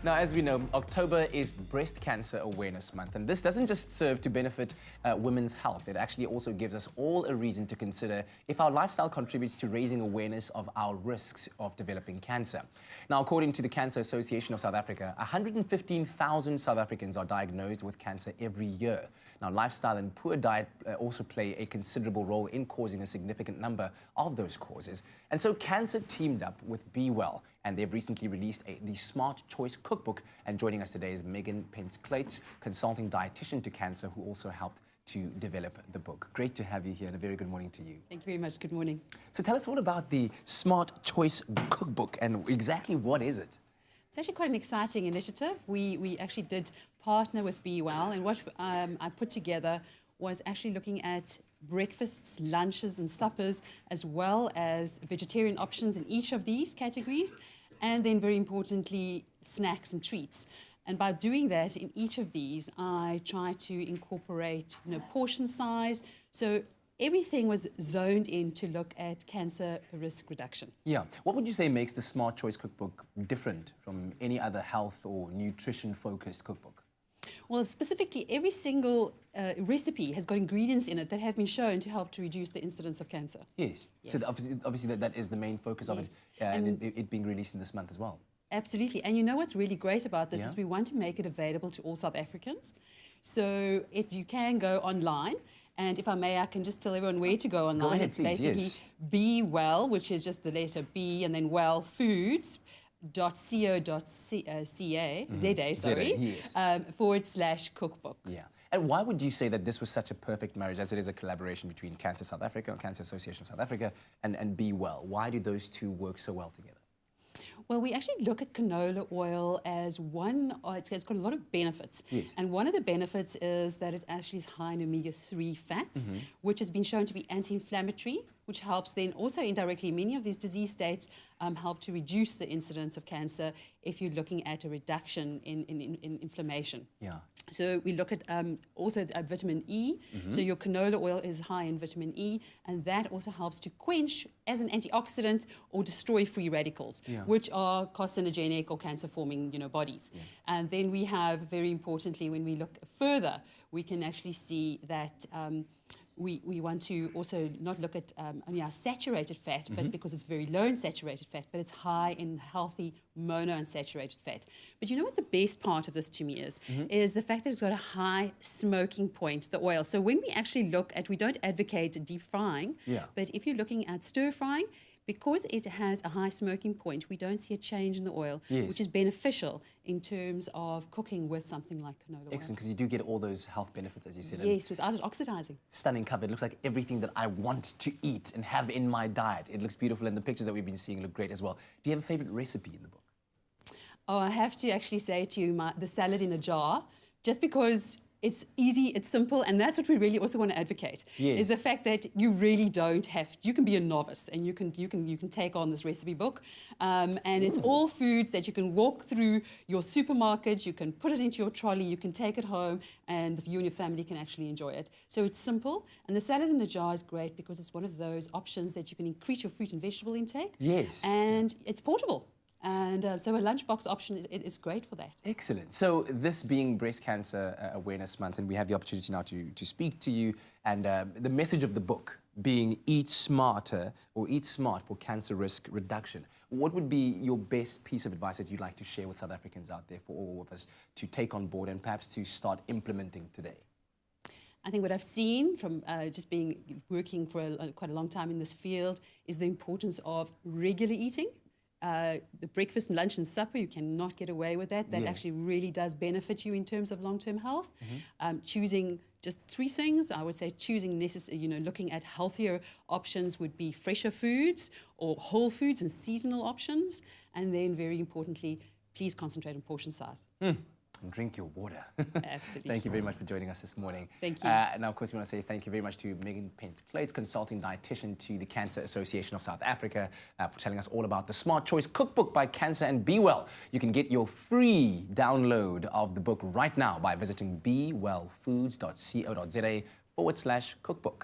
Now, as we know, October is Breast Cancer Awareness Month, and this doesn't just serve to benefit women's health. It actually also gives us all a reason to consider if our lifestyle contributes to raising awareness of our risks of developing cancer. Now, according to the Cancer Association of South Africa, 115,000 South Africans are diagnosed with cancer every year. Now, lifestyle and poor diet also play a considerable role in causing a significant number of those causes. And so CANSA teamed up with B-well, and they've recently released the Smart Choice Cookbook. And joining us today is Pentz-Kluytz, consulting dietitian to CANSA, who also helped to develop the book. Great to have you here, and a very good morning to you. Thank you very much. Good morning. So tell us all about the Smart Choice Cookbook and exactly what is it? It's actually quite an exciting initiative. We actually did partner with B-well, and what I put together was actually looking at breakfasts, lunches and suppers, as well as vegetarian options in each of these categories, and then very importantly, snacks and treats. And by doing that in each of these, I try to incorporate portion size. So everything was zoned in to look at cancer risk reduction. Yeah. What would you say makes the Smart Choice Cookbook different from any other health or nutrition-focused cookbook? Well, specifically, every single recipe has got ingredients in it that have been shown to help to reduce the incidence of cancer. Yes. So obviously that is the main focus of it, and it being released in this month as well. Absolutely. And you know what's really great about this is we want to make it available to all South Africans. So you can go online. And if I may, I can just tell everyone where to go online. Go ahead, it's please, basically B-well, which is just the letter B, and then well foods.co.za, /cookbook. Yeah. And why would you say that this was such a perfect marriage, as it is a collaboration between Cancer South Africa, Cancer Association of South Africa, and B-well? Why do those two work so well together? Well, we actually look at canola oil as it's got a lot of benefits. Yes. And one of the benefits is that it actually is high in omega-3 fats, which has been shown to be anti-inflammatory, which helps then also indirectly, many of these disease states help to reduce the incidence of cancer if you're looking at a reduction in inflammation. Yeah. So we look at also vitamin E. So your canola oil is high in vitamin E, and that also helps to quench as an antioxidant or destroy free radicals, which are carcinogenic or cancer-forming bodies. Yeah. And then we have, very importantly, when we look further, we can actually see that we want to also not look at only our saturated fat, but because it's very low in saturated fat, but it's high in healthy monounsaturated fat. But you know what the best part of this to me is the fact that it's got a high smoking point, the oil. So when we actually look at, we don't advocate deep frying, but if you're looking at stir frying, because it has a high smoking point, we don't see a change in the oil, which is beneficial in terms of cooking with something like canola oil. Excellent, because you do get all those health benefits, as you said. Yes, without it oxidizing. Stunning cover. It looks like everything that I want to eat and have in my diet. It looks beautiful, and the pictures that we've been seeing look great as well. Do you have a favorite recipe in the book? Oh, I have to actually say to you, the salad in a jar, just because it's easy, it's simple, and that's what we really also want to advocate. Is the fact that you really don't have to, you can be a novice and you can take on this recipe book, and it's all foods that you can walk through your supermarket, you can put it into your trolley, you can take it home, and you and your family can actually enjoy it. So it's simple, and the salad in the jar is great because it's one of those options that you can increase your fruit and vegetable intake. Yes. And it's portable. And so a lunchbox option is great for that. Excellent. So this being Breast Cancer Awareness Month, and we have the opportunity now to speak to you, and the message of the book being Eat Smarter, or Eat Smart for Cancer Risk Reduction. What would be your best piece of advice that you'd like to share with South Africans out there, for all of us to take on board and perhaps to start implementing today? I think what I've seen from just working for quite a long time in this field is the importance of regular eating. The breakfast, lunch and supper, you cannot get away with that. That actually really does benefit you in terms of long-term health. Choosing just 3 things, I would say choosing looking at healthier options would be fresher foods or whole foods and seasonal options. And then very importantly, please concentrate on portion size. And drink your water. Absolutely. Thank you very much for joining us this morning. Thank you. And of course, we want to say thank you very much to Pentz-Kluytz, consulting dietitian to the Cancer Association of South Africa, for telling us all about the Smart Choice Cookbook by CANSA and B-well. You can get your free download of the book right now by visiting bwellfoods.co.za /cookbook.